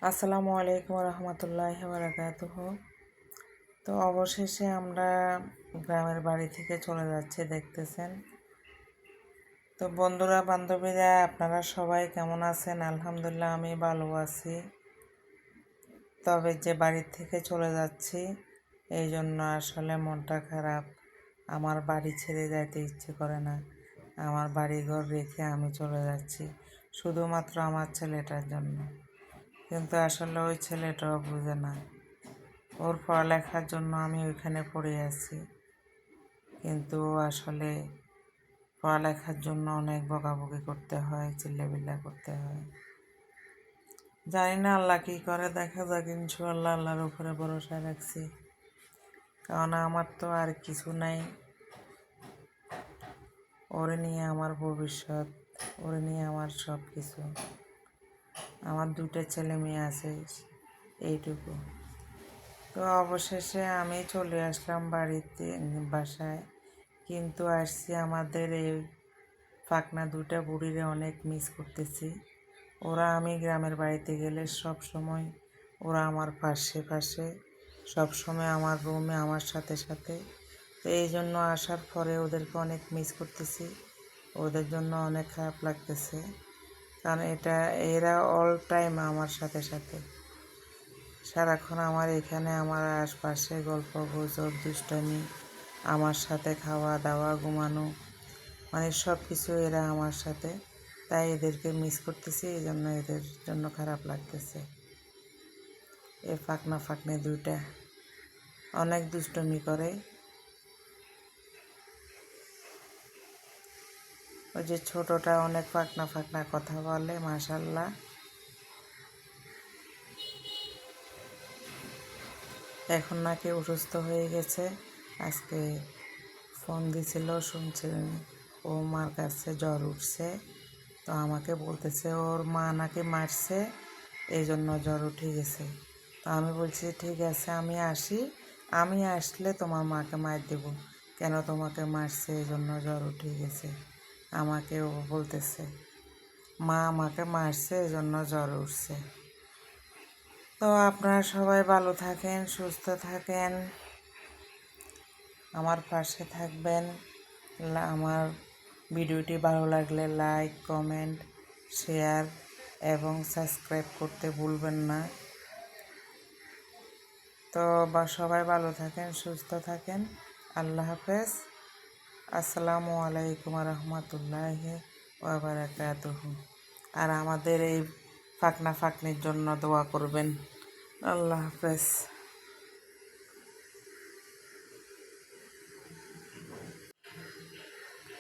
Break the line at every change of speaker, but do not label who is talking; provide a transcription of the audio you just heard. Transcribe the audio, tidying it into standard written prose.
আসসালামু আলাইকুম রহমতুল্লাহি বারাকাতুহু। তো অবশেষে আমরা গ্রামের বাড়ি থেকে চলে যাচ্ছি, দেখতেছেন। তো বন্ধুরা বান্ধবীরা আপনারা সবাই কেমন আছেন? আলহামদুলিল্লাহ আমি ভালো আছি। তবে যে বাড়ি থেকে চলে যাচ্ছি এই জন্য আসলে মনটা খারাপ। আমার বাড়ি ছেড়ে যাইতে ইচ্ছে করে না। আমার বাড়িঘর রেখে আমি চলে যাচ্ছি শুধুমাত্র আমার ছেলেটার জন্য। কিন্তু আসলে ওই ছেলেটাও বুঝে না। ওর পড়ালেখার জন্য আমি ওইখানে পড়ে আছি, কিন্তু আসলে পড়ালেখার জন্য অনেক বকাবকি করতে হয়, চিল্লাবিল্লা করতে হয়। জানি না আল্লাহ কী করে, দেখা যাক। ইনশাআল্লাহ আল্লাহর উপরে ভরসা রাখছি, কারণ আমার তো আর কিছু নাই। ওরে নিয়ে আমার ভবিষ্যৎ, ওরে নিয়ে আমার সব কিছু। আমার দুটো ছেলে মেয়ে আছে, এইটুকু। তো অবশেষে আমি চলে আসলাম বাসায়। কিন্তু আসছি আমাদের এই ফাকনা দুটা বুড়িরে অনেক মিস করতেছি। আমি গ্রামের বাড়িতে গেলে সব সময় ওরা আমার পাশে পাশে, সব সময় আমার রুমে আমার সাথে সাথে। তো এই জন্য আসার পরে ওদেরকে অনেক মিস করতেছি, ওদের জন্য অনেক খারাপ লাগতেছে। কারণ এরা অল টাইম আমার সাথে সাথে, সারাক্ষণ আমার এখানে আমার আশপাশে গল্প গুজব দুষ্টামি, আমার সাথে খাওয়া দাওয়া ঘুমানো, মানে সব কিছু এরা আমার সাথে। তাই এদেরকে মিস করতেছি, এই জন্য এদের জন্য খারাপ লাগতেছে। এই ফাকনা ফাকনি দুইটা অনেক দুষ্টমি করে। ওই যে ছোটটা অনেক ফাকনা ফাকনা কথা বলে, মাশাল্লাহ। এখন নাকি অসুস্থ হয়ে গেছে। আজকে ফোন দিছিল, শুনছিলেন ও মার কাছে জ্বর উঠছে। তো আমাকে বলতেছে ওর মা নাকি মারছে, এই জন্য জ্বর উঠে গেছে। তো আমি বলছি ঠিক আছে আমি আসি, আমি আসলে তোমার মাকে মার দেব, কেন তোমাকে মারছে এই জন্য জ্বর উঠে গেছে। আমাকে ও বলতেছে মা আমাকে মারছে এই জন্য জ্বর উঠছে। তো আপনারা সবাই ভালো থাকেন, সুস্থ থাকেন, আমার পাশে থাকবেন। আমার ভিডিওটি ভালো লাগলে লাইক, কমেন্ট, শেয়ার এবং সাবস্ক্রাইব করতে ভুলবেন না। তো সবাই ভালো থাকেন, সুস্থ থাকেন। আল্লাহ হাফেজ। আসসালামু আলাইকুম রহমতুল্লাহি ওয়া বারাকাতুহু। আর আমাদের এই ফাকনা ফাকনির জন্য দোয়া করবেন। আল্লাহ হাফেজ।